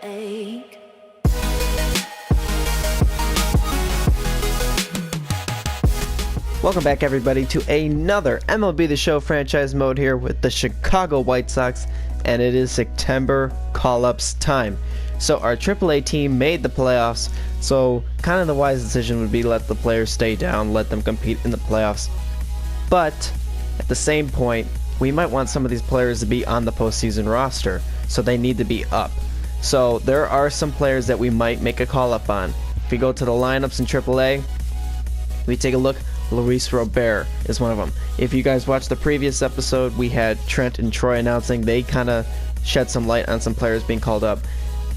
ache. Welcome back, everybody, to another MLB The Show franchise mode here with the Chicago White Sox, and it is September call-ups time. So our AAA team made the playoffs, so kind of the wise decision would be let the players stay down, let them compete in the playoffs. But at the same point, we might want some of these players to be on the postseason roster, so they need to be up. So there are some players that we might make a call-up on. If we go to the lineups in AAA, we take a look. Luis Robert is one of them. If you guys watched the previous episode, we had Trent and Troy announcing. They kind of shed some light on some players being called up.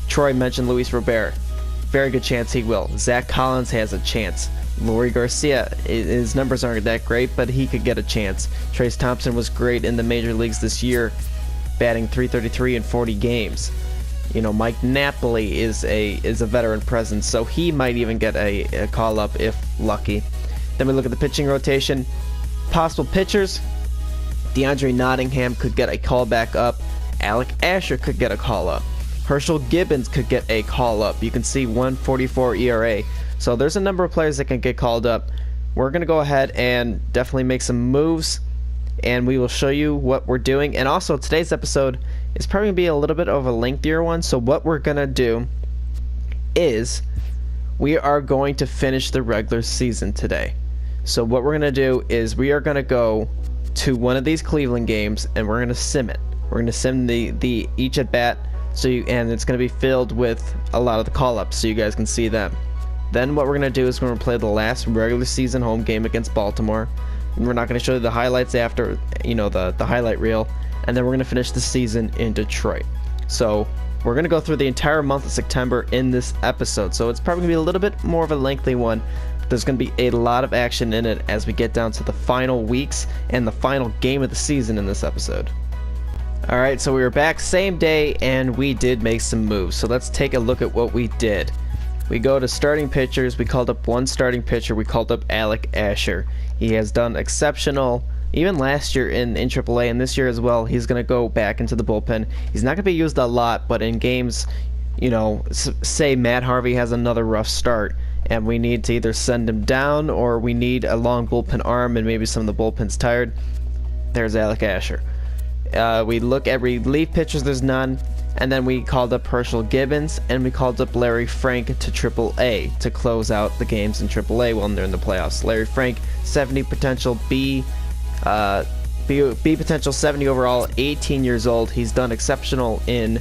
Troy mentioned Luis Robert. Very good chance he will. Zach Collins has a chance. Leury Garcia, his numbers aren't that great, but he could get a chance. Trayce Thompson was great in the major leagues this year, batting .333 in 40 games. You know, Mike Napoli is a veteran presence, so he might even get a call up if lucky. Then we look at the pitching rotation. Possible pitchers, DeAndre Nottingham could get a call back up. Alec Asher could get a call up. Herschel Gibbons could get a call up. You can see 1.44 ERA. So there's a number of players that can get called up. We're going to go ahead and definitely make some moves, and we will show you what we're doing. And also, today's episode is probably going to be a little bit of a lengthier one. So what we're going to do is we are going to finish the regular season today. So what we're going to do is we are going to go to one of these Cleveland games, and we're going to sim it. We're going to sim the each at bat, and it's going to be filled with a lot of the call-ups so you guys can see them. Then what we're going to do is we're going to play the last regular season home game against Baltimore. And we're not going to show you the highlights after, you know, the highlight reel. And then we're going to finish the season in Detroit. So we're going to go through the entire month of September in this episode. So it's probably going to be a little bit more of a lengthy one. There's going to be a lot of action in it as we get down to the final weeks and the final game of the season in this episode. Alright, so we were back same day, and we did make some moves. So let's take a look at what we did. We go to starting pitchers. We called up one starting pitcher. We called up Alec Asher. He has done exceptional even last year in AAA, and this year as well. He's going to go back into the bullpen. He's not going to be used a lot, but in games, you know, say Matt Harvey has another rough start, and we need to either send him down or we need a long bullpen arm and maybe some of the bullpen's tired. There's Alec Asher. We look at relief pitchers, there's none. And then we called up Herschel Gibbons, and we called up Larry Frank to AAA to close out the games in AAA while they're in the playoffs. Larry Frank, 70 potential, B potential, 70 overall, 18 years old. He's done exceptional in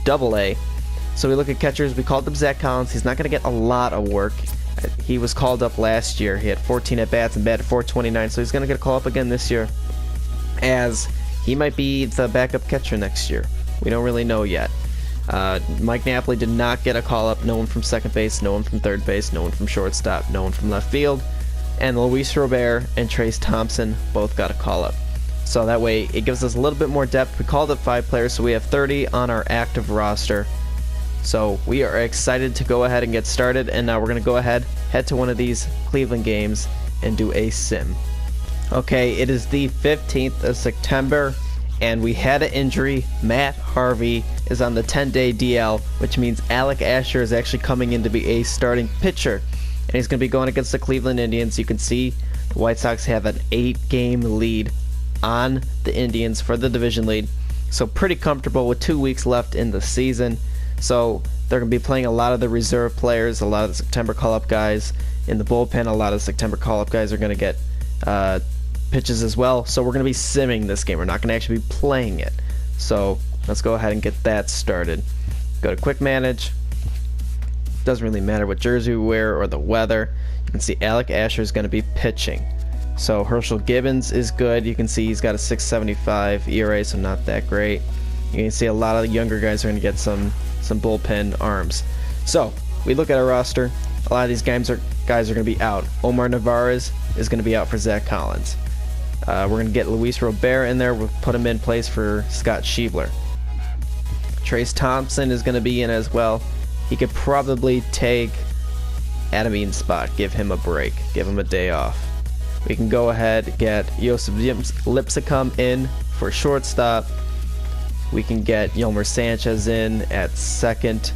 AA. So we look at catchers. We called up Zach Collins. He's not going to get a lot of work. He was called up last year. He had 14 at-bats and batted .429, so he's going to get a call up again this year, as he might be the backup catcher next year. We don't really know yet. Mike Napoli did not get a call-up. No one from second base, no one from third base, no one from shortstop, no one from left field. And Luis Robert and Trayce Thompson both got a call-up. So that way, it gives us a little bit more depth. We called up 5 players, so we have 30 on our active roster. So we are excited to go ahead and get started. And now we're going to go ahead, head to one of these Cleveland games, and do a sim. Okay, it is the 15th of September. And we had an injury. Matt Harvey is on the 10-day DL, which means Alec Asher is actually coming in to be a starting pitcher. And he's going to be going against the Cleveland Indians. You can see the White Sox have an 8-game lead on the Indians for the division lead. So pretty comfortable with 2 weeks left in the season. So they're going to be playing a lot of the reserve players, a lot of the September call-up guys in the bullpen. A lot of the September call-up guys are going to get pitches as well. So we're going to be simming this game. We're not going to actually be playing it. So let's go ahead and get that started. Go to quick manage. Doesn't really matter what jersey we wear or the weather. You can see Alec Asher is going to be pitching. So Herschel Gibbons is good. You can see he's got a 6.75 ERA, so not that great. You can see a lot of the younger guys are going to get some bullpen arms. So we look at our roster. A lot of these guys are going to be out. Omar Narvaez is going to be out for Zach Collins. We're going to get Luis Robert in there. We'll put him in place for Scott Schiebler. Trayce Thompson is going to be in as well. He could probably take Adam Eaton's spot, give him a break, give him a day off. We can go ahead and get Joseph Lipsicum in for shortstop. We can get Yolmer Sanchez in at second.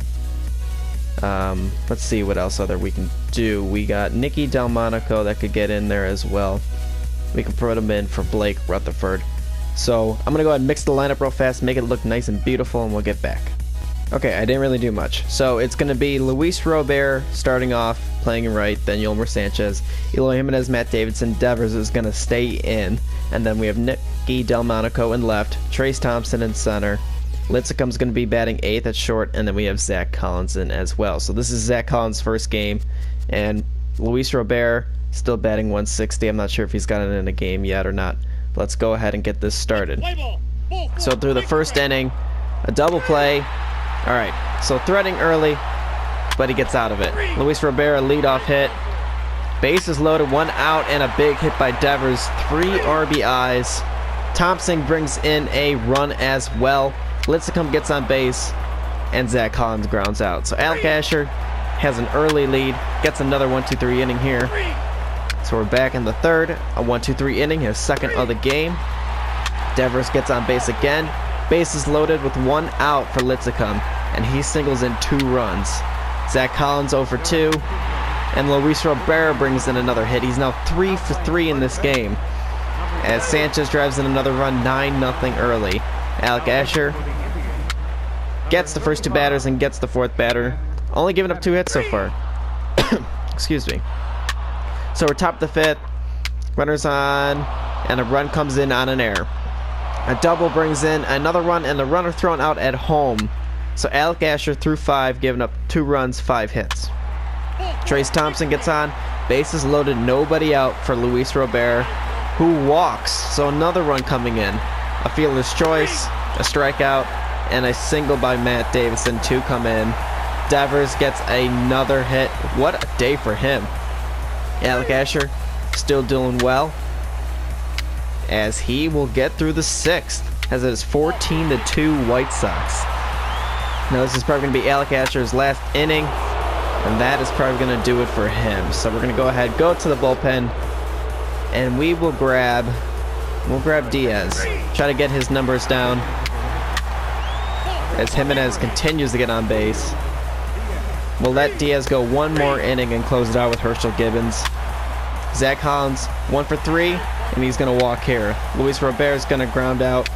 Let's see what else other we can do. We got Nicky Delmonico that could get in there as well. We can put him in for Blake Rutherford. So I'm going to go ahead and mix the lineup real fast, make it look nice and beautiful, and we'll get back. Okay, I didn't really do much. So it's going to be Luis Robert starting off, playing in right, then Yolmer Sanchez, Eloy Jimenez, Matt Davidson, Devers is going to stay in, and then we have Nicky Delmonico in left, Trace Thompson in center, Lincecum's going to be batting 8th at short, and then we have Zach Collins in as well. So this is Zach Collins' first game, and Luis Robert still batting 160. I'm not sure if he's gotten in a game yet or not. Let's go ahead and get this started. So through the first inning, a double play. All right, so threading early, but he gets out of it. Luis Robert, a leadoff hit. Bases loaded, 1 out, and a big hit by Devers. 3 RBIs. Thompson brings in a run as well. Lincecum gets on base, and Zach Collins grounds out. So Alec Asher has an early lead, gets another 1-2-3 inning here. So we're back in the third, a 1-2-3 inning, his second of the game. Devers gets on base again. Bases loaded with 1 out for Lincecum, and he singles in 2 runs. Zach Collins 0 for 2, and Luis Robert brings in another hit. He's now 3 for 3 in this game, as Sanchez drives in another run, 9-0 early. Alec Asher gets the first 2 batters and gets the 4th batter, only giving up 2 hits so far. Excuse me. So we're top of the 5th, runners on, and a run comes in on an error. A double brings in another run, and the runner thrown out at home. So Alec Asher threw 5, giving up 2 runs, 5 hits. Trace Thompson gets on, bases loaded, nobody out for Luis Robert, who walks. So another run coming in. A fielder's choice, a strikeout, and a single by Matt Davidson. 2 come in. Devers gets another hit. What a day for him. Alec Asher still doing well, as he will get through the 6th, as it is 14-2 White Sox. Now this is probably going to be Alec Asher's last inning, and that is probably going to do it for him. So we're going to go ahead, go to the bullpen, and we'll grab Diaz. Try to get his numbers down, as Jimenez continues to get on base. We'll let Diaz go 1 more inning and close it out with Herschel Gibbons. Zach Collins 1 for 3, and he's going to walk here. Luis Robert is going to ground out.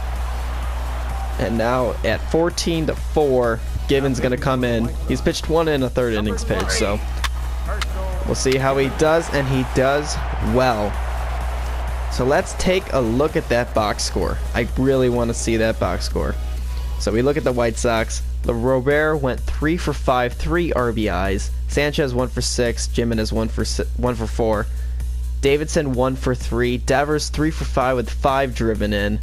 And now at 14-4, Gibbons going to come in. He's pitched 1 1/3 innings pitch, so we'll see how he does, and he does well. So let's take a look at that box score. I really want to see that box score. So we look at the White Sox. Robert went 3 for 5, 3 RBIs. Sanchez 1 for 6. Jimenez 1 for 4. Davidson 1 for 3. Devers 3 for 5 with 5 driven in.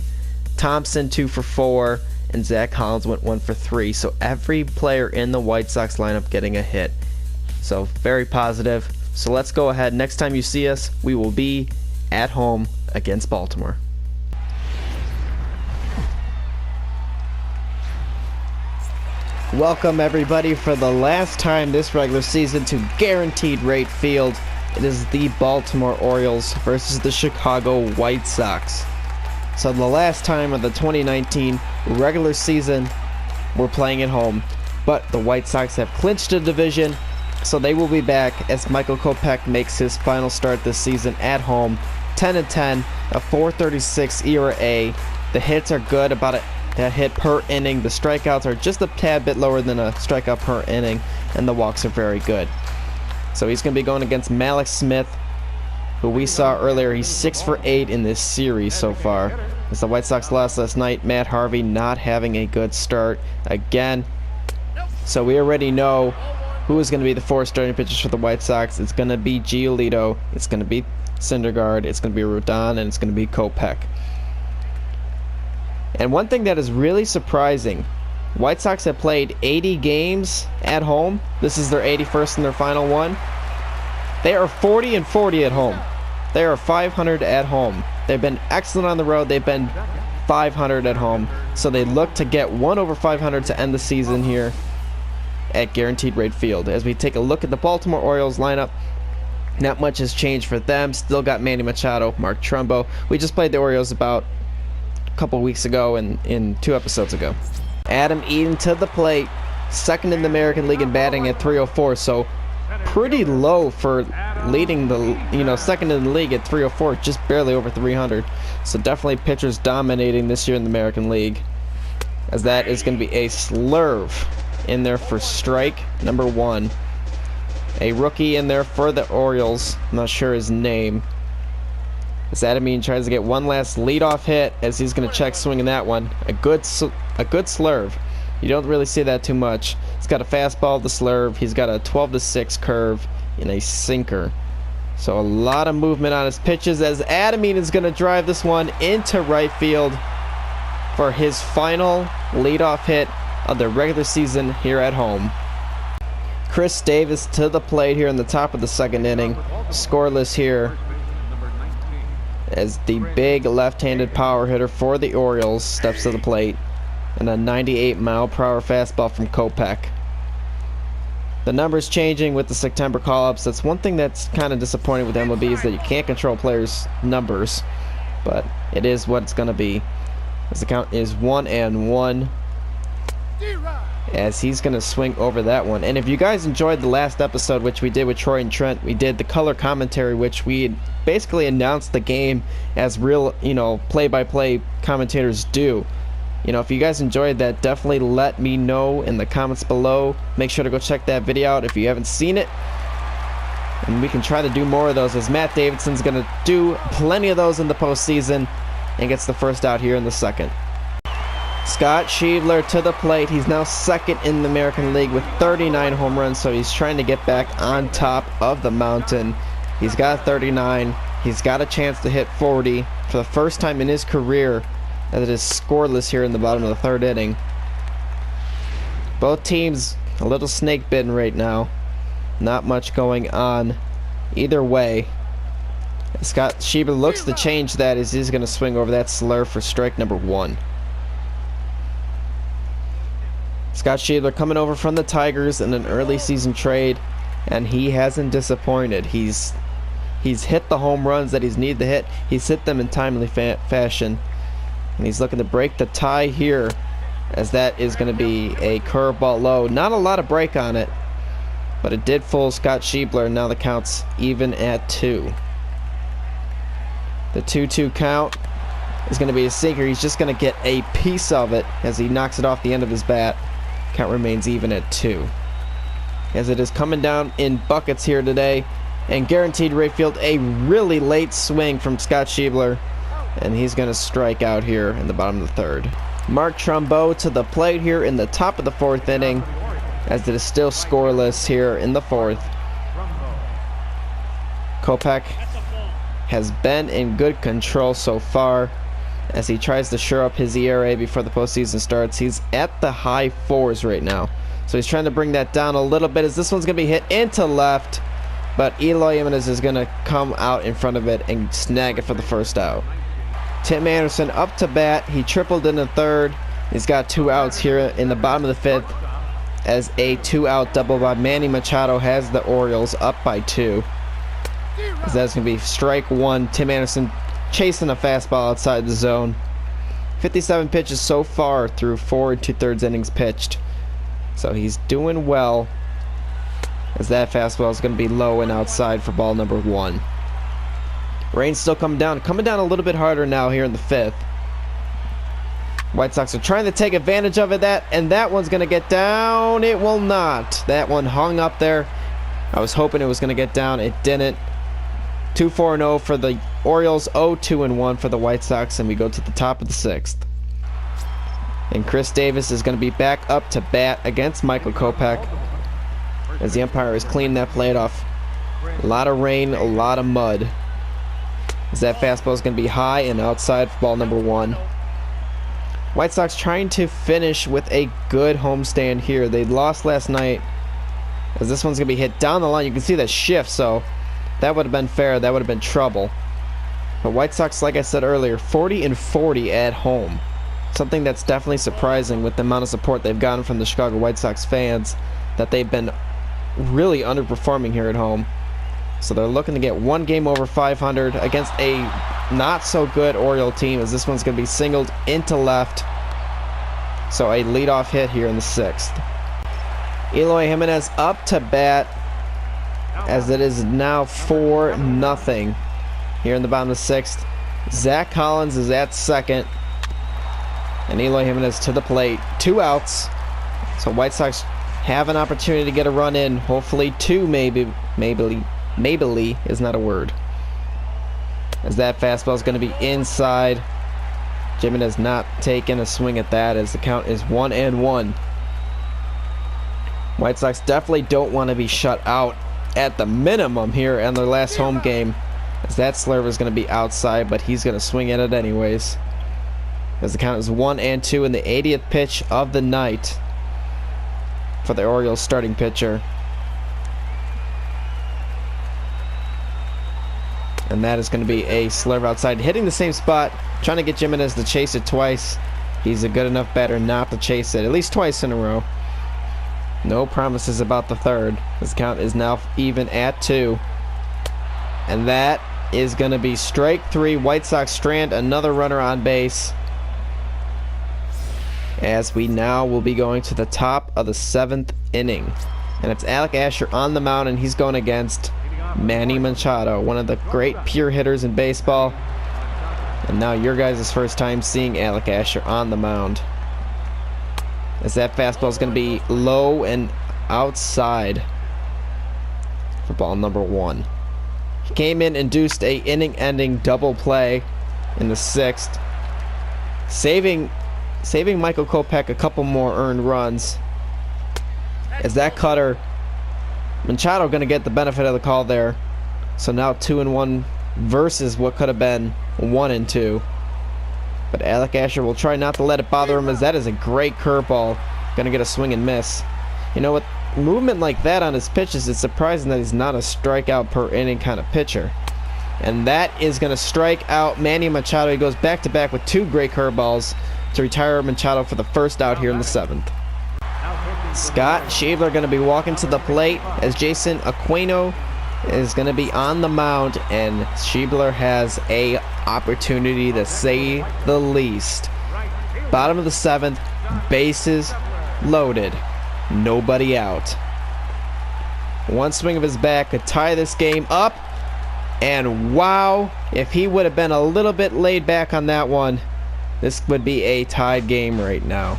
Thompson 2 for 4. And Zach Collins went 1 for 3. So every player in the White Sox lineup getting a hit. So very positive. So let's go ahead. Next time you see us, we will be at home against Baltimore. Welcome everybody for the last time this regular season to Guaranteed Rate Field. It is the Baltimore Orioles versus the Chicago White Sox. So the last time of the 2019 regular season, we're playing at home, but the White Sox have clinched the division, so they will be back as Michael Kopech makes his final start this season at home. 10-10, a 4.36 ERA. The hits are good, about a hit per inning. The strikeouts are just a tad bit lower than a strikeout per inning, and the walks are very good. So he's going to be going against Malik Smith, who we saw earlier. He's 6 for 8 in this series so far. As the White Sox lost last night, Matt Harvey not having a good start again. So we already know who is going to be the 4 starting pitchers for the White Sox. It's going to be Giolito, it's going to be Syndergaard, it's going to be Rodon, and it's going to be Kopech. And one thing that is really surprising, White Sox have played 80 games at home. This is their 81st and their final one. They are 40-40 at home. They are 500 at home. They've been excellent on the road. They've been 500 at home. So they look to get 1 over 500 to end the season here at Guaranteed Rate Field. As we take a look at the Baltimore Orioles lineup, not much has changed for them. Still got Manny Machado, Mark Trumbo. We just played the Orioles about couple weeks ago and in 2 episodes ago. Adam Eaton to the plate, second in the American League in batting at 304, so pretty low for leading the, second in the league at 304, just barely over 300. So definitely pitchers dominating this year in the American League, as that is going to be a slurve in there for strike number 1. A rookie in there for the Orioles, I'm not sure his name. As Adam Eaton tries to get one last leadoff hit, as he's going to check swinging that one. A good slurve. You don't really see that too much. He's got a fastball to slurve. He's got a 12-6 curve and a sinker. So a lot of movement on his pitches, as Adam Eaton is going to drive this one into right field for his final leadoff hit of the regular season here at home. Chris Davis to the plate here in the top of the second inning. Scoreless here, as the big left-handed power hitter for the Orioles steps to the plate, and a 98-mile-per-hour fastball from Kopech. The numbers changing with the September call-ups. That's one thing that's kind of disappointing with MLB, is that you can't control players' numbers, but it is what it's going to be. As the count is 1-1, as he's going to swing over that one. And if you guys enjoyed the last episode, which we did with Troy and Trent, we did the color commentary, which we basically announced the game as real, play-by-play commentators do. If you guys enjoyed that, definitely let me know in the comments below. Make sure to go check that video out if you haven't seen it. And we can try to do more of those, as Matt Davidson's going to do plenty of those in the postseason and gets the first out here in the second. Scott Schiebler to the plate. He's now second in the American League with 39 home runs, so he's trying to get back on top of the mountain. He's got 39. He's got a chance to hit 40 for the first time in his career, as it is scoreless here in the bottom of the third inning. Both teams a little snake bitten right now. Not much going on either way. Scott Schiebler looks to change that, as he's going to swing over that slurve for strike number 1. Scott Schiebler coming over from the Tigers in an early season trade, and he hasn't disappointed. He's hit the home runs that he's needed to hit. He's hit them in timely fashion. And he's looking to break the tie here, as that is going to be a curveball low. Not a lot of break on it, but it did fool Scott Schiebler, and now the count's even at 2. The 2-2 count is going to be a sinker. He's just going to get a piece of it as he knocks it off the end of his bat. Count remains even at 2. As it is coming down in buckets here today, and guaranteed right field, a really late swing from Scott Schiebler, and he's going to strike out here in the bottom of the third. Mark Trumbo to the plate here in the top of the fourth inning, as it is still scoreless here in the fourth. Kopech has been in good control so far, as he tries to shore up his ERA before the postseason starts. He's at the high 4s right now, so he's trying to bring that down a little bit, as this one's going to be hit into left, but Eloy Jimenez is going to come out in front of it and snag it for the first out. Tim Anderson up to bat. He tripled in the third. He's got 2 outs here in the bottom of the 5th, as a 2-out double by Manny Machado has the Orioles up by 2. As that's going to be strike 1. Tim Anderson chasing a fastball outside the zone. 57 pitches so far through 4 2/3 innings pitched. So he's doing well, as that fastball is going to be low and outside for ball number 1. Rain's still coming down a little bit harder now here in the 5th. White Sox are trying to take advantage of it, and that one's going to get down. It will not. That one hung up there. I was hoping it was going to get down. It didn't. 2-4-0 for the Orioles, 0-2-1 for the White Sox, and we go to the top of the 6th. And Chris Davis is going to be back up to bat against Michael Kopech, as the umpire is cleaning that plate off. A lot of rain, a lot of mud, as that fastball is going to be high and outside for ball number 1. White Sox trying to finish with a good homestand here. They lost last night, as this one's going to be hit down the line. You can see that shift, so that would have been fair. That would have been trouble. But White Sox, like I said earlier, 40-40 at home. Something that's definitely surprising with the amount of support they've gotten from the Chicago White Sox fans, that they've been really underperforming here at home. So they're looking to get one game over 500 against a not so good Oriole team, as this one's going to be singled into left. So a leadoff hit here in the 6th. Eloy Jimenez up to bat, as it is now 4-0 here in the bottom of the 6th. Zach Collins is at second, and Eloy Jimenez to the plate. 2 outs. So White Sox have an opportunity to get a run in. Hopefully 2, maybe. Maybe is not a word. As that fastball is going to be inside. Jimenez not taking a swing at that, as the count is 1-1. White Sox definitely don't want to be shut out at the minimum here in their last home game, as that slurve is going to be outside, but he's going to swing at it anyways. As the count is 1-2 in the 80th pitch of the night for the Orioles starting pitcher. And that is going to be a slurve outside, hitting the same spot, trying to get Jimenez to chase it twice. He's a good enough batter not to chase it, at least twice in a row. No promises about the third. This count is now even at 2. And that is going to be strike 3. White Sox strand another runner on base, as we now will be going to the top of the 7th inning. And it's Alec Asher on the mound, and he's going against Manny Machado, one of the great pure hitters in baseball. And now your guys' first time seeing Alec Asher on the mound, as that fastball is going to be low and outside for ball number 1. He came in, induced a inning-ending double play in the 6th, saving Michael Kopech a couple more earned runs. As that cutter, Machado going to get the benefit of the call there. So now 2-1 versus what could have been 1-2. But Alec Asher will try not to let it bother him, as that is a great curveball. Going to get a swing and miss. You know, with movement like that on his pitches, it's surprising that he's not a strikeout per inning kind of pitcher. And that is going to strike out Manny Machado. He goes back-to-back with 2 great curveballs to retire Machado for the first out here in the 7th. Scott Schiebler going to be walking to the plate, as Jason Aquino is going to be on the mound, and Schiebler has a opportunity to say the least. Bottom of the 7th, bases loaded, nobody out. One swing of his bat could tie this game up, and wow, if he would have been a little bit laid back on that one, this would be a tied game right now.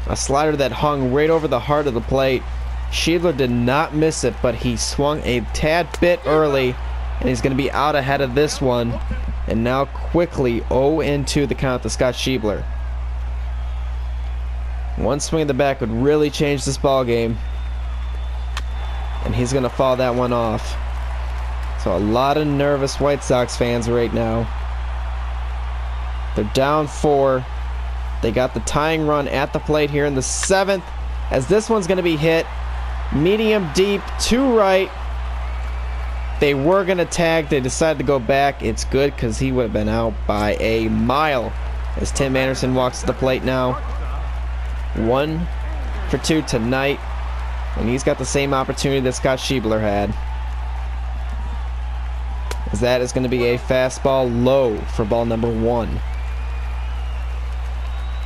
A slider that hung right over the heart of the plate. Schiebler did not miss it, but he swung a tad bit early, and he's going to be out ahead of this one. And now quickly 0-2 the count to Scott Schiebler. One swing of the bat could really change this ball game, and he's going to foul that one off. So a lot of nervous White Sox fans right now. They're down 4. They got the tying run at the plate here in the 7th, as this one's going to be hit medium deep to right. They were going to tag. They decided to go back. It's good, because he would have been out by a mile, as Tim Anderson walks to the plate now. 1 for 2 tonight, and he's got the same opportunity that Scott Schiebler had, as that is going to be a fastball low for ball number 1.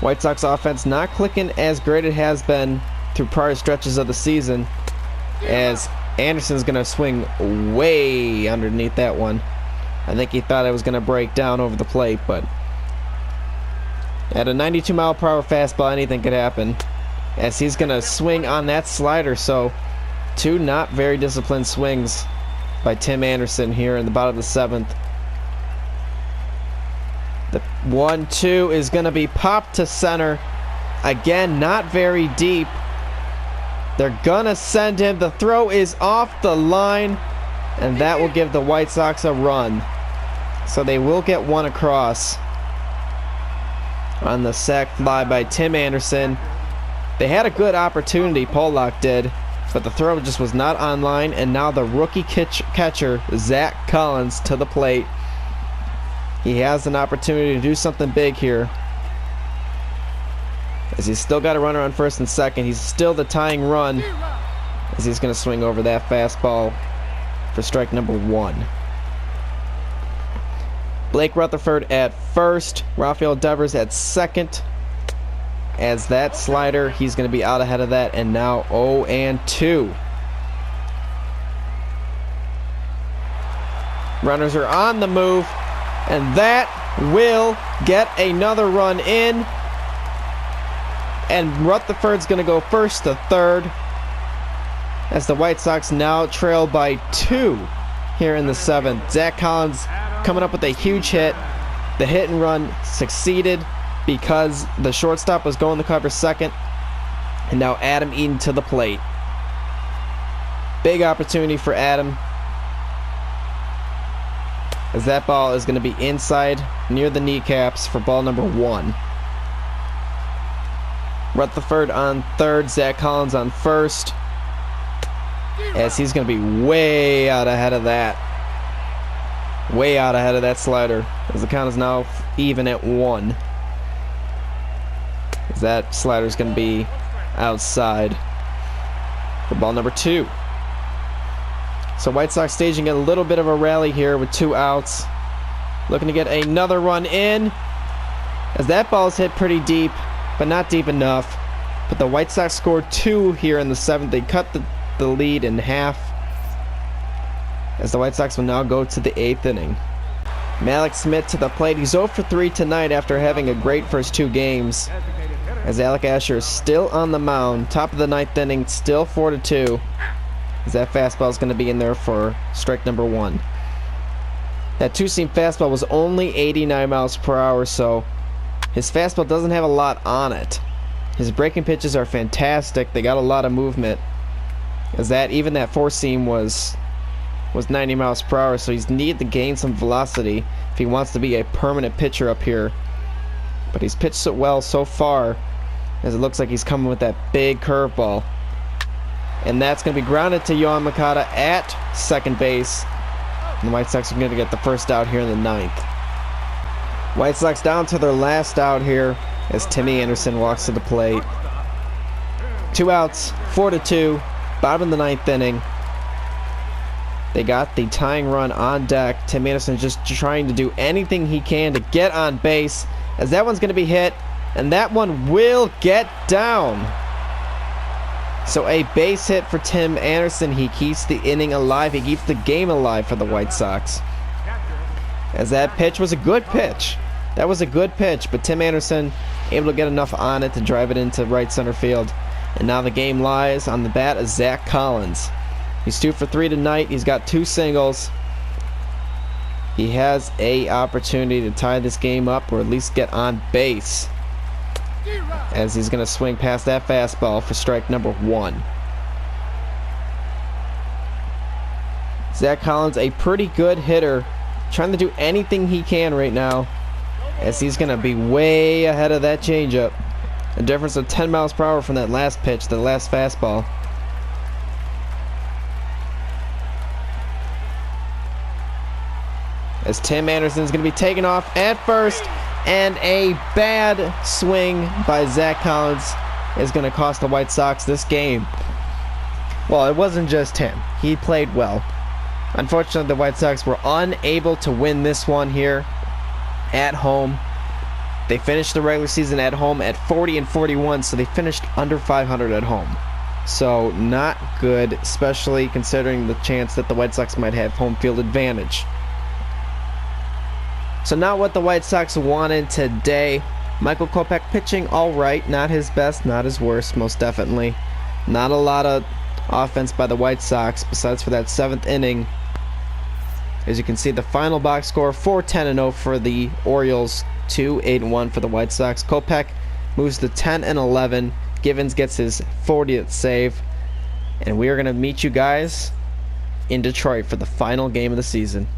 White Sox offense not clicking as great it has been through prior stretches of the season, as Anderson's going to swing way underneath that one. I think he thought it was going to break down over the plate, but at a 92-mile-per-hour fastball, anything could happen, as he's going to swing on that slider. So 2 not very disciplined swings by Tim Anderson here in the bottom of the 7th. The 1-2 is going to be popped to center. Again, not very deep. They're going to send him. The throw is off the line, and that will give the White Sox a run. So they will get one across on the sac fly by Tim Anderson. They had a good opportunity, Pollock did, but the throw just was not on line, and now the rookie catcher, Zach Collins, to the plate. He has an opportunity to do something big here, as he's still got a runner on first and second. He's still the tying run, as he's going to swing over that fastball for strike number 1. Blake Rutherford at first. Rafael Devers at second. As that slider, he's going to be out ahead of that. And now 0-2. Runners are on the move. And that will get another run in. And Rutherford's going to go first to third. As the White Sox now trail by 2 here in the 7th. Zach Collins coming up with a huge hit. The hit and run succeeded because the shortstop was going to cover second. And now Adam Eaton to the plate. Big opportunity for Adam, as that ball is going to be inside near the kneecaps for ball number 1. Rutherford on third, Zach Collins on first, as he's going to be way out ahead of that. Way out ahead of that slider, as the count is now even at 1. As that slider is going to be outside for ball number 2. So White Sox staging a little bit of a rally here with 2 outs. Looking to get another run in, as that ball is hit pretty deep, but not deep enough. But the White Sox scored 2 here in the 7th. They cut the lead in half, as the White Sox will now go to the 8th inning. Malik Smith to the plate. He's 0 for 3 tonight after having a great first 2 games. As Alec Asher is still on the mound. Top of the 9th inning, still 4-2. As that fastball is going to be in there for strike number 1. That 2-seam fastball was only 89 miles per hour, so his fastball doesn't have a lot on it. His breaking pitches are fantastic. They got a lot of movement. As that, even that 4-seam was 90 miles per hour, so he's needed to gain some velocity if he wants to be a permanent pitcher up here. But he's pitched it well so far, as it looks like he's coming with that big curveball. And that's going to be grounded to Yohan Moncada at second base. And the White Sox are going to get the first out here in the 9th. White Sox down to their last out here as Timmy Anderson walks to the plate. 2 outs, 4-2, bottom of the 9th inning. They got the tying run on deck. Tim Anderson just trying to do anything he can to get on base, as that one's going to be hit, and that one will get down. So a base hit for Tim Anderson. He keeps the inning alive. He keeps the game alive for the White Sox. As that pitch was a good pitch. That was a good pitch, but Tim Anderson able to get enough on it to drive it into right center field. And now the game lies on the bat of Zach Collins. He's 2 for 3 tonight. He's got 2 singles. He has a opportunity to tie this game up, or at least get on base, as he's going to swing past that fastball for strike number 1. Zach Collins, a pretty good hitter, trying to do anything he can right now, as he's going to be way ahead of that changeup. A difference of 10 miles per hour from that last pitch, the last fastball. As Tim Anderson's going to be taken off at first, and a bad swing by Zach Collins is going to cost the White Sox this game. Well, it wasn't just him. He played well. Unfortunately, the White Sox were unable to win this one here at home. They finished the regular season at home at 40-41, so they finished under 500 at home. So not good, especially considering the chance that the White Sox might have home field advantage. So not what the White Sox wanted today. Michael Kopech pitching all right, not his best, not his worst, most definitely. Not a lot of offense by the White Sox, besides for that 7th inning. As you can see, the final box score, 4-10-0 for the Orioles, 2-8-1 for the White Sox. Kopech moves to 10-11. Givens gets his 40th save. And we are going to meet you guys in Detroit for the final game of the season.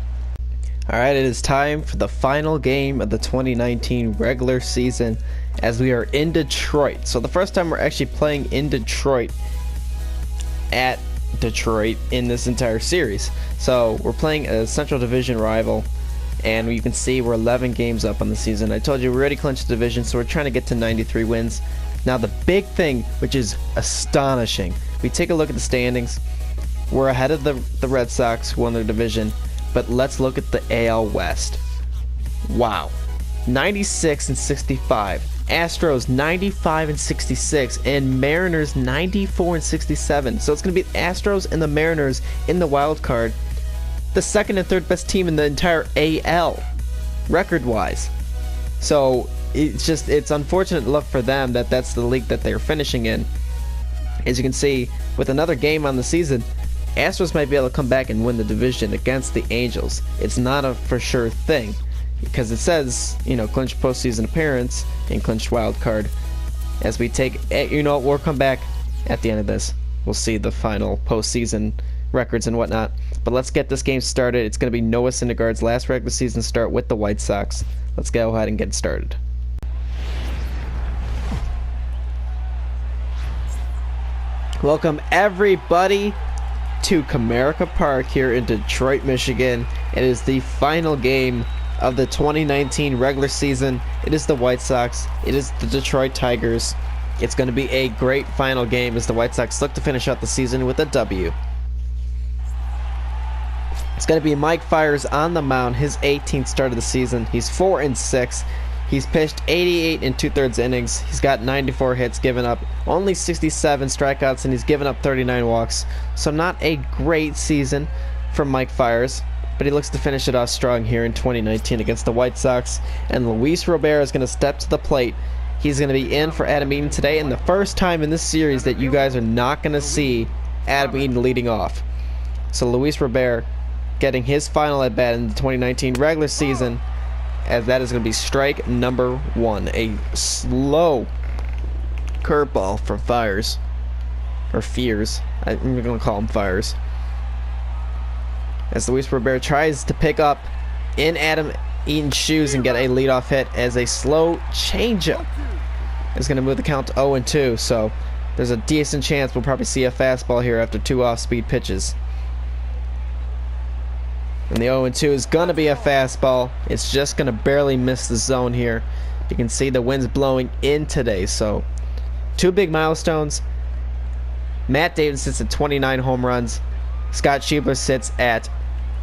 Alright, it is time for the final game of the 2019 regular season, as we are in Detroit. So the first time we're actually playing in Detroit, at Detroit, in this entire series. So we're playing a Central Division rival, and you can see we're 11 games up on the season. I told you we already clinched the division, so we're trying to get to 93 wins. Now the big thing, which is astonishing, we take a look at the standings. We're ahead of the Red Sox, who won their division. But let's look at the AL West. Wow. 96 and 65. Astros 95 and 66, and Mariners 94 and 67. So it's going to be the Astros and the Mariners in the wild card, the second and third best team in the entire AL, record-wise. So it's unfortunate luck for them that that's the league that they're finishing in. As you can see, with another game on the season, Astros might be able to come back and win the division against the Angels. It's not a for sure thing, because it says, clinch postseason appearance and clinch wild card. As we take, we'll come back at the end of this. We'll see the final postseason records and whatnot. But let's get this game started. It's going to be Noah Syndergaard's last regular season start with the White Sox. Let's go ahead and get started. Welcome everybody to Comerica Park here in Detroit, Michigan. It is the final game of the 2019 regular season. It is the White Sox. It is the Detroit Tigers. It's going to be a great final game as the White Sox look to finish out the season with a W. It's going to be Mike Fiers on the mound, his 18th start of the season. He's 4-6. He's pitched 88 and 2/3 innings. He's got 94 hits, given up only 67 strikeouts, and he's given up 39 walks. So not a great season for Mike Fiers, but he looks to finish it off strong here in 2019 against the White Sox. And Luis Robert is going to step to the plate. He's going to be in for Adam Eaton today, and the first time in this series that you guys are not going to see Adam Eaton leading off. So Luis Robert getting his final at bat in the 2019 regular season, as that is going to be strike number 1. A slow curveball from Fiers. Or Fears. I'm going to call him Fiers. As Luis Robert tries to pick up in Adam Eaton's shoes and get a leadoff hit, as a slow changeup is going to move the count to 0-2. So there's a decent chance we'll probably see a fastball here after 2 off-speed pitches. And the 0-2 is going to be a fastball. It's just going to barely miss the zone here. You can see the wind's blowing in today. So 2 big milestones. Matt Davidson sits at 29 home runs. Scott Schiebler sits at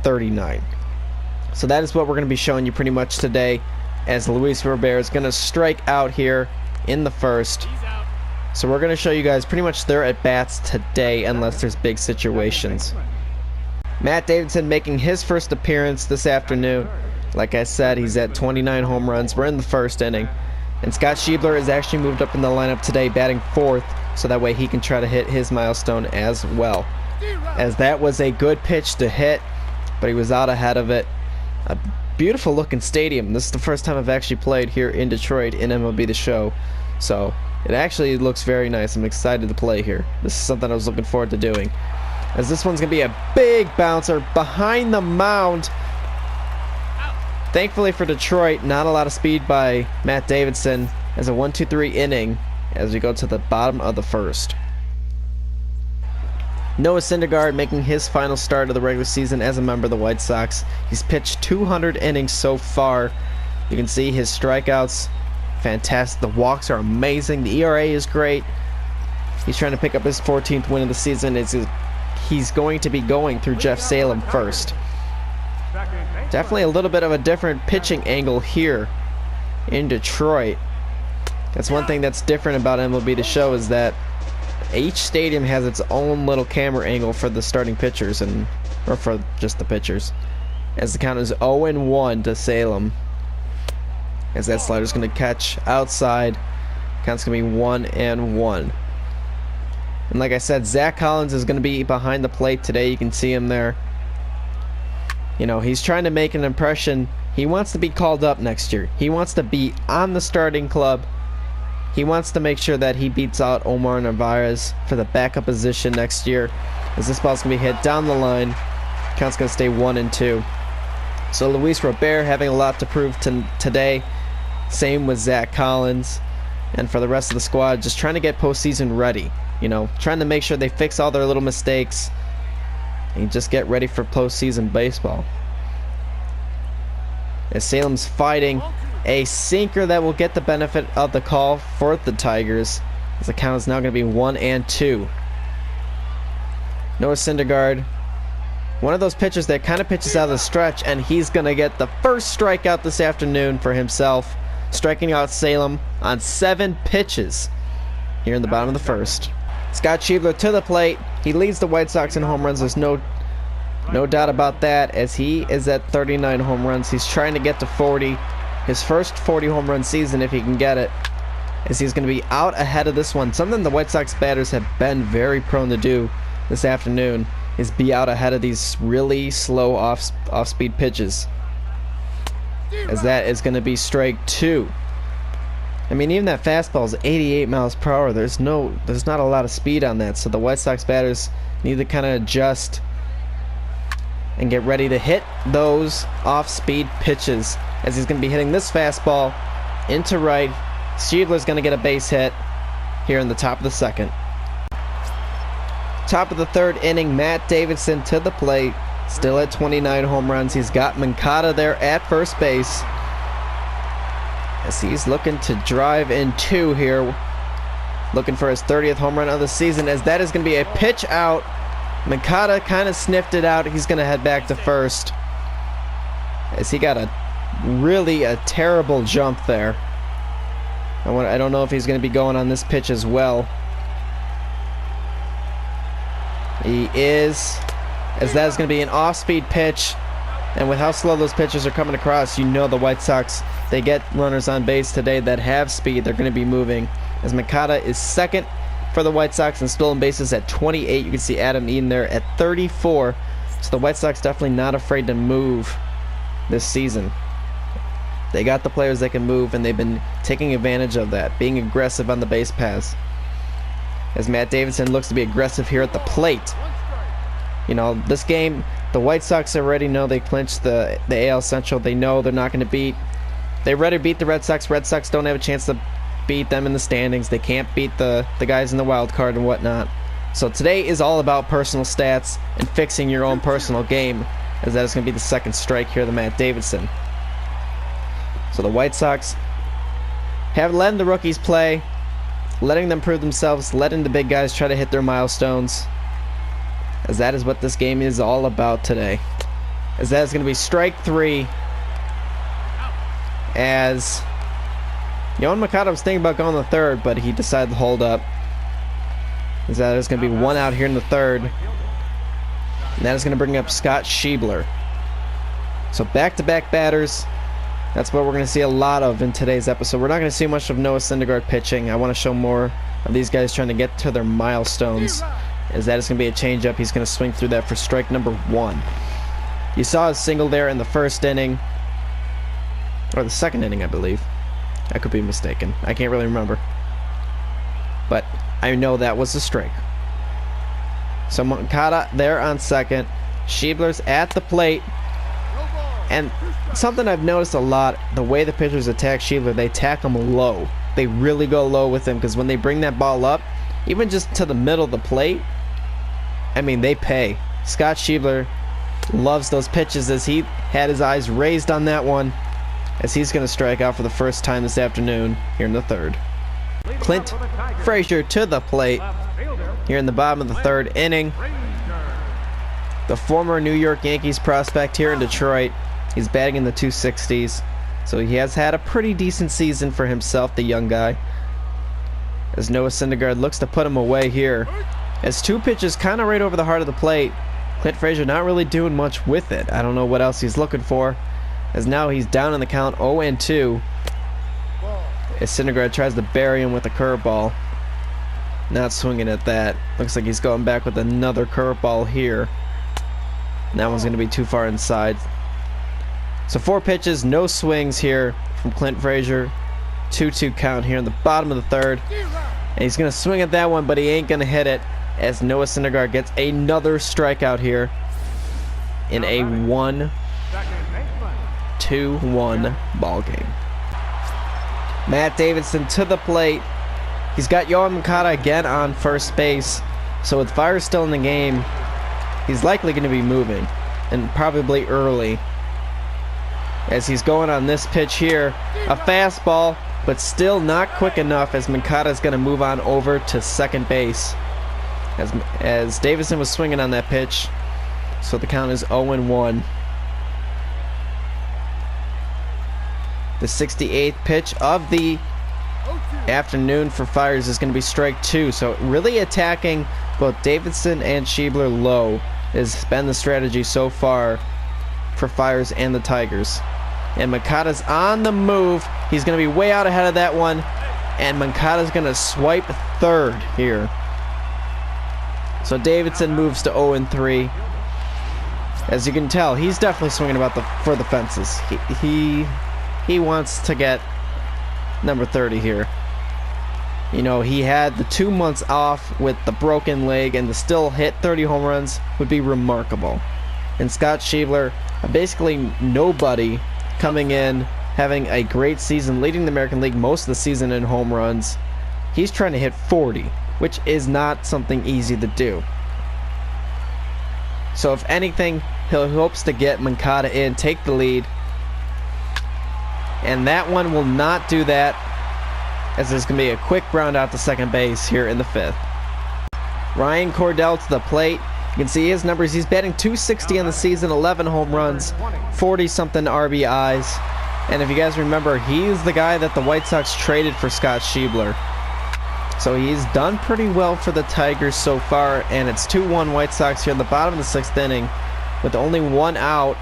39. So that is what we're going to be showing you pretty much today, as Luis Robert is going to strike out here in the first. So we're going to show you guys pretty much their at-bats today, unless there's big situations. Matt Davidson making his first appearance this afternoon. Like I said, he's at 29 home runs. We're in the first inning. And Scott Schiebler has actually moved up in the lineup today, batting 4th, so that way he can try to hit his milestone as well. As that was a good pitch to hit, but he was out ahead of it. A beautiful looking stadium. This is the first time I've actually played here in Detroit in MLB The Show. So it actually looks very nice. I'm excited to play here. This is something I was looking forward to doing. As this one's going to be a big bouncer behind the mound. Thankfully for Detroit, not a lot of speed by Matt Davidson, as a 1-2-3 inning as we go to the bottom of the first. Noah Syndergaard making his final start of the regular season as a member of the White Sox. He's pitched 200 innings so far. You can see his strikeouts, fantastic. The walks are amazing. The ERA is great. He's trying to pick up his 14th win of the season. He's going to be going through Jeff Salem first. Definitely a little bit of a different pitching angle here in Detroit. That's one thing that's different about MLB The Show, is that each stadium has its own little camera angle for the starting pitchers, or for just the pitchers. As the count is 0-1 to Salem. As that slider's going to catch outside. Count's going to be 1-1. And like I said, Zach Collins is going to be behind the plate today. You can see him there. He's trying to make an impression. He wants to be called up next year. He wants to be on the starting club. He wants to make sure that he beats out Omar Narvaez for the backup position next year, as this ball's going to be hit down the line. Count's going to stay 1-2. So Luis Robert having a lot to prove today. Same with Zach Collins. And for the rest of the squad, just trying to get postseason ready. Trying to make sure they fix all their little mistakes and just get ready for postseason baseball. As Salem's fighting a sinker that will get the benefit of the call for the Tigers, as the count is now going to be 1-2. Noah Syndergaard One of those pitchers that kind of pitches out of the stretch, and he's going to get the first strikeout this afternoon for himself, striking out Salem on 7 pitches here in the bottom of the first. Scott Schiebler to the plate. He leads the White Sox in home runs. There's no doubt about that, as he is at 39 home runs. He's trying to get to 40. His first 40 home run season, if he can get it, as he's going to be out ahead of this one. Something the White Sox batters have been very prone to do this afternoon is be out ahead of these really slow off-speed pitches, as that is going to be strike 2. I mean, even that fastball is 88 miles per hour. There's not a lot of speed on that, so the White Sox batters need to kind of adjust and get ready to hit those off-speed pitches, as he's going to be hitting this fastball into right. Schiebler's going to get a base hit here in the top of the second. Top of the third inning, Matt Davidson to the plate, still at 29 home runs. He's got Moncada there at first base, as he's looking to drive in 2 here, looking for his 30th home run of the season, as that is going to be a pitch out. Moncada kind of sniffed it out. He's going to head back to first, as he got a terrible jump there. I don't know if he's going to be going on this pitch as well. He is, as that is going to be an off-speed pitch, and with how slow those pitches are coming across, you know the White Sox, they get runners on base today that have speed. They're going to be moving, as Moncada is second for the White Sox in stolen bases at 28. You can see Adam Eaton there at 34. So the White Sox definitely not afraid to move this season. They got the players that can move, and they've been taking advantage of that, being aggressive on the base paths. As Matt Davidson looks to be aggressive here at the plate. You know, this game, the White Sox already know they clinched the AL Central. They know they're not going to beat. They rather beat the Red Sox. Red Sox don't have a chance to beat them in the standings. They can't beat the guys in the wild card and whatnot. So today is all about personal stats and fixing your own personal game, as that is going to be the second strike here to Matt Davidson. So the White Sox have letting the rookies play, letting them prove themselves, letting the big guys try to hit their milestones, as that is what this game is all about today. As that is going to be strike 3, as Yohan Moncada was thinking about going to the third, but he decided to hold up. As that is going to be 1 out here in the third, and that is going to bring up Scott Schiebler. So back-to-back batters. That's what we're going to see a lot of in today's episode. We're not going to see much of Noah Syndergaard pitching. I want to show more of these guys trying to get to their milestones, as that is going to be a changeup. He's going to swing through that for strike number 1. You saw a single there in the first inning, or the second inning, I believe. I could be mistaken. I can't really remember, but I know that was a strike. So Moncada there on second. Schiebler's at the plate. And something I've noticed a lot, the way the pitchers attack Schiebler, they attack him low. They really go low with him, because when they bring that ball up, even just to the middle of the plate, I mean, they pay. Scott Schiebler loves those pitches, as he had his eyes raised on that one, as he's going to strike out for the first time this afternoon here in the third. Clint Frazier to the plate here in the bottom of the third inning. The former New York Yankees prospect here in Detroit. He's batting in the 260s, so he has had a pretty decent season for himself, the young guy. As Noah Syndergaard looks to put him away here. As 2 pitches kind of right over the heart of the plate. Clint Frazier not really doing much with it. I don't know what else he's looking for, as now he's down in the count 0-2. As Syndergaard tries to bury him with a curveball. Not swinging at that. Looks like he's going back with another curveball here. And that one's going to be too far inside. So 4 pitches, no swings here from Clint Frazier. 2-2 count here in the bottom of the third. And he's going to swing at that one, but he ain't going to hit it, as Noah Syndergaard gets another strikeout here in a 1-2-1 ball game. Matt Davidson to the plate. He's got Yohan Moncada again on first base. So with fire still in the game, he's likely going to be moving, and probably early, as he's going on this pitch here. A fastball, but still not quick enough, as Moncada is going to move on over to second base. As Davidson was swinging on that pitch, So the count is 0-1. The 68th pitch of the afternoon for Fiers is going to be strike 2. So really attacking both Davidson and Schiebler low has been the strategy so far for Fiers and the Tigers. And Moncada's on the move. He's going to be way out ahead of that one. And Moncada's going to swipe third here. So Davidson moves to 0-3. As you can tell, he's definitely swinging for the fences. He wants to get number 30 here. You know, he had the 2 months off with the broken leg, and to still hit 30 home runs would be remarkable. And Scott Schiebler, basically nobody, coming in, having a great season, leading the American League most of the season in home runs. He's trying to hit 40, which is not something easy to do. So if anything, he hopes to get Moncada in, take the lead. And that one will not do that, as there's going to be a quick ground out to second base here in the 5th. Ryan Cordell to the plate. You can see his numbers. He's batting .260 on the season, 11 home runs, 40-something RBIs. And if you guys remember, he's the guy that the White Sox traded for Scott Schiebler. So he's done pretty well for the Tigers so far, and it's 2-1 White Sox here in the bottom of the 6th inning with only 1 out.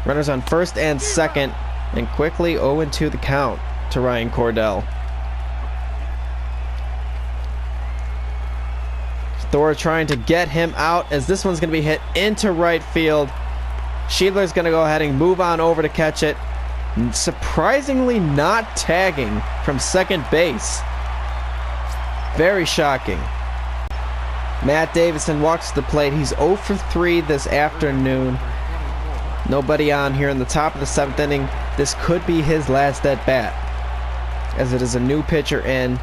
Runners on first and second, and quickly 0-2 the count to Ryan Cordell. Thor trying to get him out, as this one's going to be hit into right field. Schiebler's going to go ahead and move on over to catch it. Surprisingly not tagging from second base. Very shocking. Matt Davidson walks to the plate. He's 0 for 3 this afternoon. Nobody on here in the top of the 7th inning. This could be his last at bat, as it is a new pitcher in,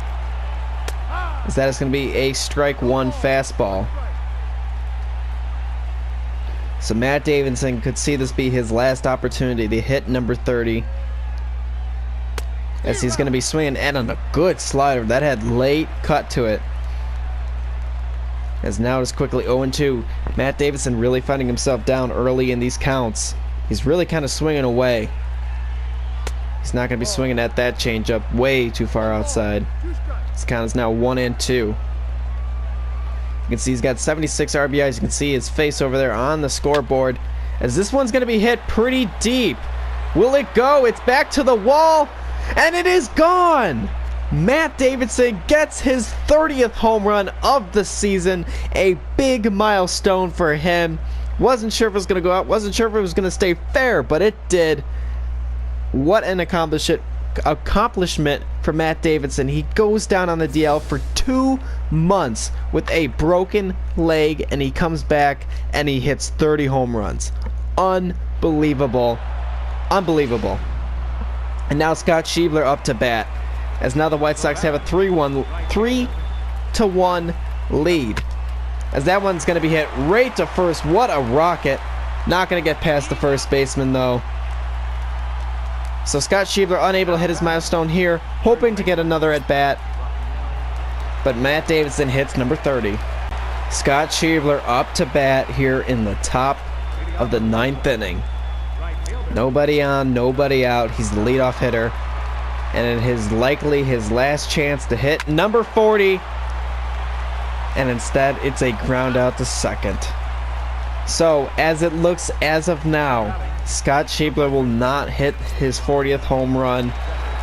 as that is going to be a strike 1 fastball. So Matt Davidson could see this be his last opportunity to hit number 30, as he's going to be swinging and on a good slider that had late cut to it. As now it's quickly 0-2. Matt Davidson really finding himself down early in these counts. He's really kind of swinging away. He's not going to be swinging at that changeup way too far outside. This count is now 1-2. You can see he's got 76 RBIs. You can see his face over there on the scoreboard, as this one's going to be hit pretty deep. Will it go? It's back to the wall, and it is gone. Matt Davidson gets his 30th home run of the season. A big milestone for him. Wasn't sure if it was going to go out. Wasn't sure if it was going to stay fair, but it did. What an accomplishment for Matt Davidson. He goes down on the DL for 2 months with a broken leg, and he comes back and he hits 30 home runs. Unbelievable. Unbelievable. And now Scott Schiebler up to bat, as now the White Sox have a 3-1 lead. As that one's going to be hit right to first. What a rocket. Not going to get past the first baseman, though. So Scott Schiebler unable to hit his milestone here, hoping to get another at bat. But Matt Davidson hits number 30. Scott Schiebler up to bat here in the top of the 9th inning. Nobody on, nobody out. He's the leadoff hitter. And it is likely his last chance to hit number 40. And instead, it's a ground out to second. So, as it looks as of now, Scott Schiebler will not hit his 40th home run.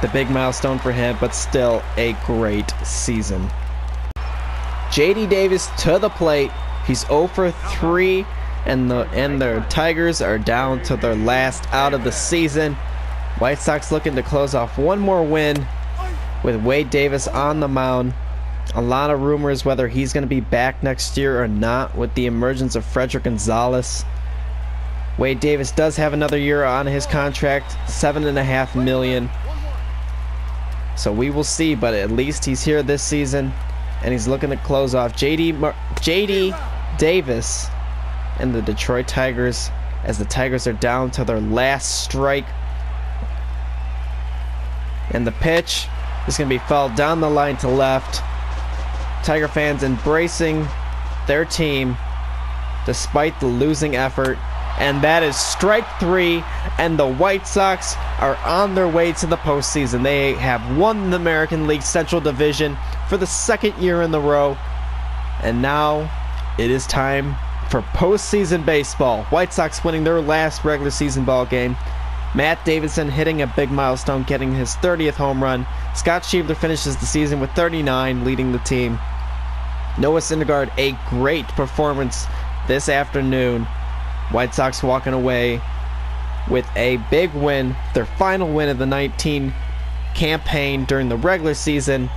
The big milestone for him, but still a great season. J.D. Davis to the plate. He's 0 for 3, and the Tigers are down to their last out of the season. White Sox looking to close off one more win with Wade Davis on the mound. A lot of rumors whether he's going to be back next year or not with the emergence of Frederick Gonzalez. Wade Davis does have another year on his contract, $7.5 million. So we will see, but at least he's here this season, and he's looking to close off J.D. Davis and the Detroit Tigers, as the Tigers are down to their last strike. And the pitch is going to be fouled down the line to left. Tiger fans embracing their team. despite the losing effort. And that is strike 3, and the White Sox are on their way to the postseason. They have won the American League Central Division for the second year in a row, and now it is time for postseason baseball. White Sox winning their last regular season ball game. Matt Davidson hitting a big milestone, getting his 30th home run. Scott Schiebler finishes the season with 39, leading the team. Noah Syndergaard, a great performance this afternoon. White Sox walking away with a big win, their final win of the 19 campaign during the regular season.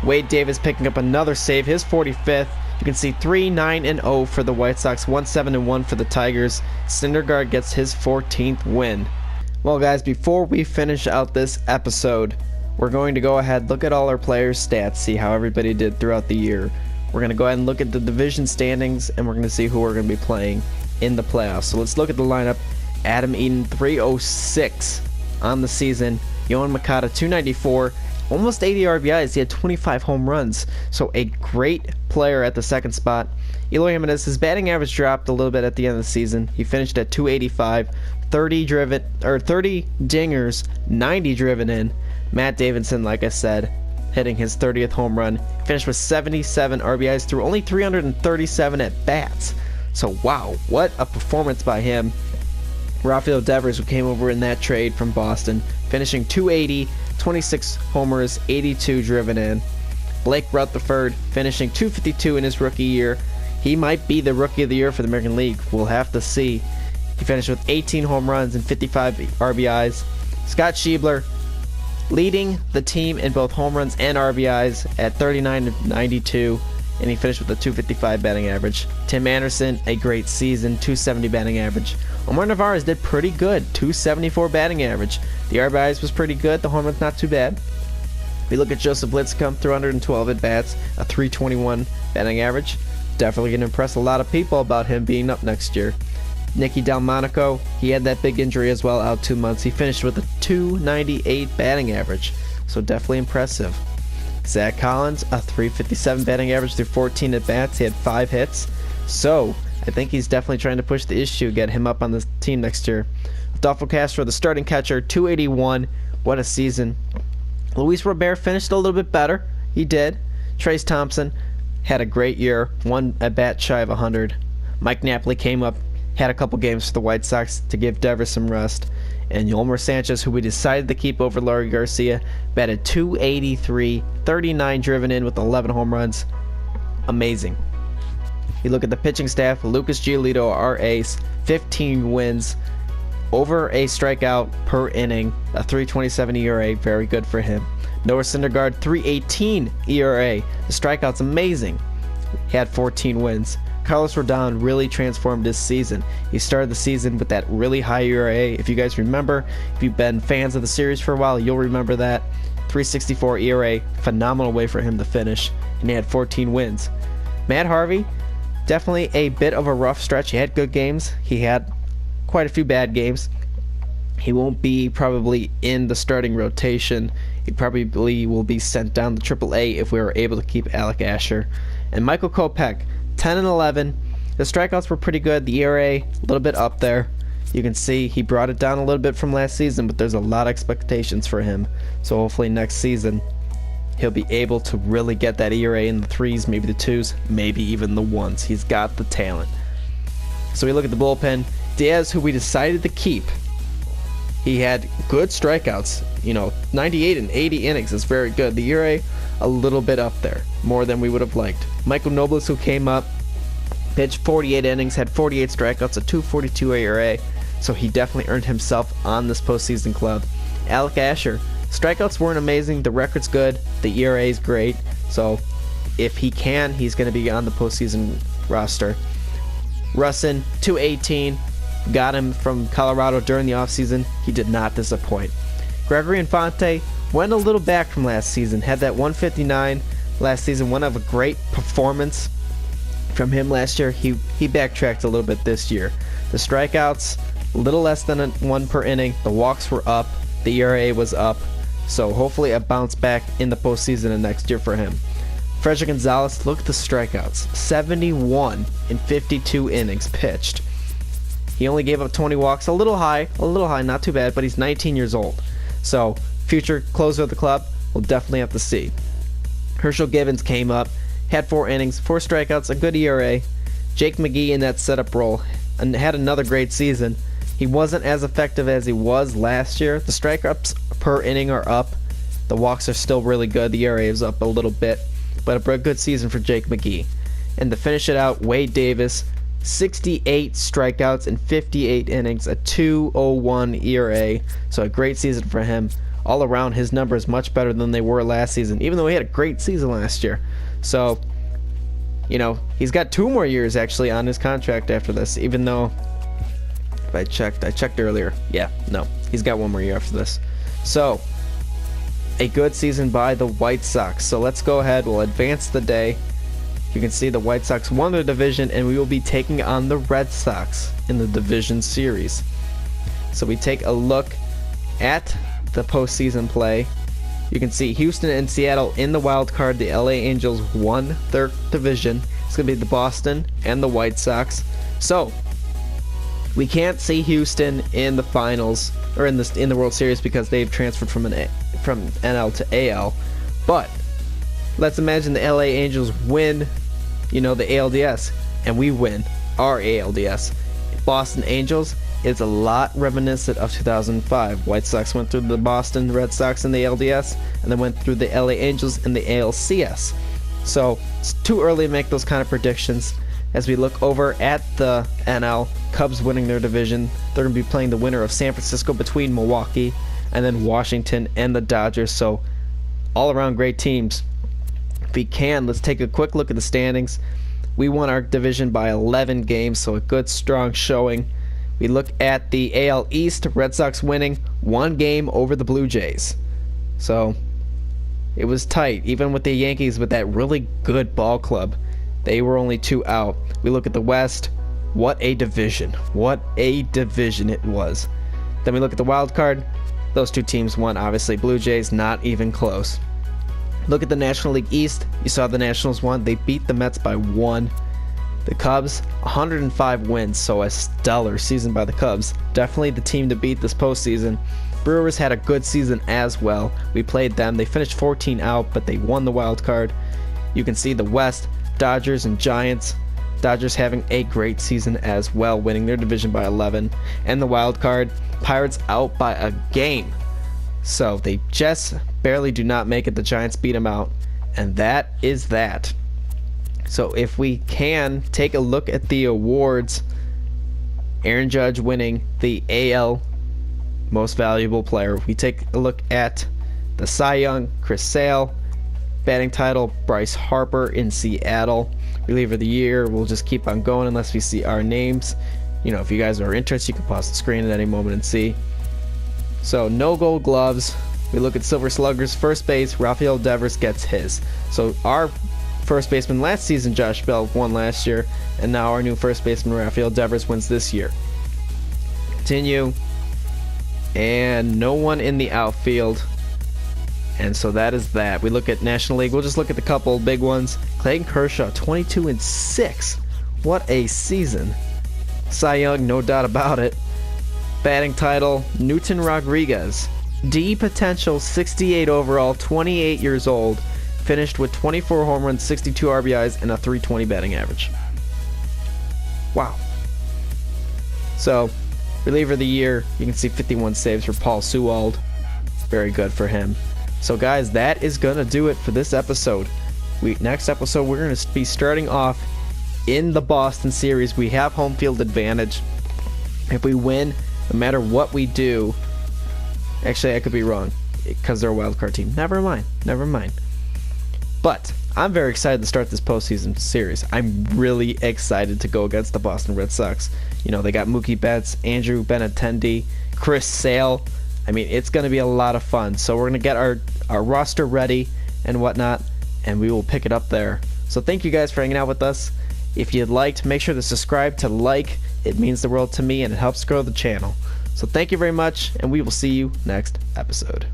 Wade Davis picking up another save, his 45th. You can see 3-9-0 for the White Sox, 1-7-1 for the Tigers. Syndergaard gets his 14th win. Well, guys, before we finish out this episode, we're going to go ahead, look at all our players' stats, see how everybody did throughout the year. We're going to go ahead and look at the division standings, and we're going to see who we're going to be playing in the playoffs. So let's look at the lineup. Adam Eaton, 306 on the season. Yohan Moncada, 294, almost 80 RBIs. He had 25 home runs, so a great player at the second spot. Eloy Jimenez, his batting average dropped a little bit at the end of the season. He finished at 285, 30 dingers, 90 driven in. Matt Davidson, like I said, hitting his 30th home run, finished with 77 RBIs through only 337 at bats. So wow, what a performance by him. Rafael Devers, who came over in that trade from Boston, finishing 280, 26 homers, 82 driven in. Blake Rutherford finishing 252 in his rookie year. He might be the rookie of the year for the American League. We'll have to see. He finished with 18 home runs and 55 RBIs. Scott Schiebler leading the team in both home runs and RBIs at 39-92. And he finished with a 255 batting average. Tim Anderson, a great season, 270 batting average. Omar Narvaez did pretty good, 274 batting average. The RBIs was pretty good, the home runs not too bad. We look at Joseph Litzcomb, 312 at bats, a 321 batting average. Definitely going to impress a lot of people about him being up next year. Nicky Delmonico, he had that big injury as well, out 2 months. He finished with a 298 batting average, so definitely impressive. Zach Collins, a 357 batting average through 14 at-bats. He had 5 hits. So, I think he's definitely trying to push the issue, get him up on the team next year. Adolfo Castro, the starting catcher, 281. What a season. Luis Robert finished a little bit better. He did. Trace Thompson had a great year, 1 at-bat shy of 100. Mike Napoli came up, had a couple games for the White Sox to give Devers some rest. And Yolmer Sanchez, who we decided to keep over Larry Garcia, batted 283, 39 driven in with 11 home runs. Amazing. You look at the pitching staff, Lucas Giolito, our ace, 15 wins, over a strikeout per inning, a 3.27 ERA, very good for him. Noah Syndergaard, 3.18 ERA. The strikeout's amazing. He had 14 wins. Carlos Rodon really transformed this season. He started the season with that really high ERA. If you guys remember, if you've been fans of the series for a while, you'll remember that. 3.64 ERA, phenomenal way for him to finish, and he had 14 wins. Matt Harvey, definitely a bit of a rough stretch. He had good games. He had quite a few bad games. He won't be probably in the starting rotation. He probably will be sent down to AAA if we were able to keep Alec Asher. And Michael Kopech, 10 and 11. The strikeouts were pretty good. The ERA, a little bit up there. You can see he brought it down a little bit from last season, but there's a lot of expectations for him. So hopefully next season he'll be able to really get that ERA in the 3s, maybe the 2s, maybe even the 1s. He's got the talent. So we look at the bullpen. Diaz, who we decided to keep, he had good strikeouts. 98 and 80 innings is very good. The ERA, a little bit up there, more than we would have liked. Michael Nobles, who came up, pitched 48 innings, had 48 strikeouts, a 2.42 ERA, so he definitely earned himself on this postseason club. Alec Asher, strikeouts weren't amazing, the record's good, the ERA is great, so if he can, he's going to be on the postseason roster. Russin, 218, got him from Colorado during the offseason. He did not disappoint. Gregory Infante went a little back from last season, had that 159 last season, one of a great performance from him last year. He backtracked a little bit this year. The strikeouts, a little less than 1 per inning. The walks were up. The ERA was up. So hopefully a bounce back in the postseason and next year for him. Frederick Gonzalez, look at the strikeouts. 71 in 52 innings pitched. He only gave up 20 walks, a little high, not too bad, but he's 19 years old. So, future closer of the club, we'll definitely have to see. Herschel Givens came up, had 4 innings, 4 strikeouts, a good ERA. Jake McGee in that setup role and had another great season. He wasn't as effective as he was last year. The strikeouts per inning are up. The walks are still really good. The ERA is up a little bit, but a good season for Jake McGee. And to finish it out, Wade Davis, 68 strikeouts in 58 innings, a 2.01 ERA. So a great season for him. All around, his numbers much better than they were last season, even though he had a great season last year. So, he's got 2 more years actually on his contract after this, even though I checked earlier. Yeah, no, he's got 1 more year after this. So, a good season by the White Sox. So let's go ahead, we'll advance the day. You can see the White Sox won their division, and we will be taking on the Red Sox in the division series. So we take a look at the postseason play. You can see Houston and Seattle in the wild card. The LA Angels won their division. It's going to be the Boston and the White Sox. So we can't see Houston in the finals or in the World Series because they've transferred from NL to AL. But let's imagine the LA Angels win, the ALDS, and we win our ALDS. Boston Angels is a lot reminiscent of 2005. White Sox went through the Boston Red Sox in the ALDS, and then went through the LA Angels in the ALCS. So it's too early to make those kind of predictions. As we look over at the NL, Cubs winning their division. They're going to be playing the winner of San Francisco between Milwaukee and then Washington and the Dodgers. So all around great teams. If we can, let's take a quick look at the standings. We won our division by 11 games, so a good strong showing. We look at the AL East, Red Sox winning 1 game over the Blue Jays. So it was tight, even with the Yankees with that really good ball club. They were only 2 out. We look at the West. What a division. What a division it was. Then we look at the wild card. Those 2 teams won, obviously. Blue Jays, not even close. Look at the National League East. You saw the Nationals won. They beat the Mets by 1. The Cubs, 105 wins, so a stellar season by the Cubs. Definitely the team to beat this postseason. Brewers had a good season as well. We played them. They finished 14 out, but they won the wild card. You can see the West, Dodgers and Giants. Dodgers having a great season as well, winning their division by 11. And the wild card, Pirates out by a game. So they just barely do not make it. The Giants beat them out. And that is that. So if we can take a look at the awards, Aaron Judge winning the AL Most Valuable Player. We take a look at the Cy Young, Chris Sale. Batting title, Bryce Harper in Seattle. Reliever of the year, we'll just keep on going unless we see our names. If you guys are interested, you can pause the screen at any moment and see. So no Gold Gloves. We look at Silver Sluggers. First base, Rafael Devers gets his. So our first baseman last season, Josh Bell, won last year, and now our new first baseman, Rafael Devers, wins this year. Continue. And no one in the outfield. And so that is that. We look at National League. We'll just look at the couple big ones. Clayton Kershaw, 22-6. What a season. Cy Young, no doubt about it. Batting title, Newton Rodriguez. D potential, 68 overall, 28 years old. Finished with 24 home runs, 62 RBIs, and a .320 batting average. Wow. So, reliever of the year, you can see 51 saves for Paul Sewald. Very good for him. So guys, that is going to do it for this episode. Next episode, we're going to be starting off in the Boston series. We have home field advantage. If we win, no matter what we do, actually I could be wrong because they're a wild card team. Never mind. But I'm very excited to start this postseason series. I'm really excited to go against the Boston Red Sox. They got Mookie Betts, Andrew Benintendi, Chris Sale. I mean, it's going to be a lot of fun. So we're going to get our roster ready and whatnot, and we will pick it up there. So thank you guys for hanging out with us. If you'd like, make sure to subscribe to like. It means the world to me, and it helps grow the channel. So thank you very much, and we will see you next episode.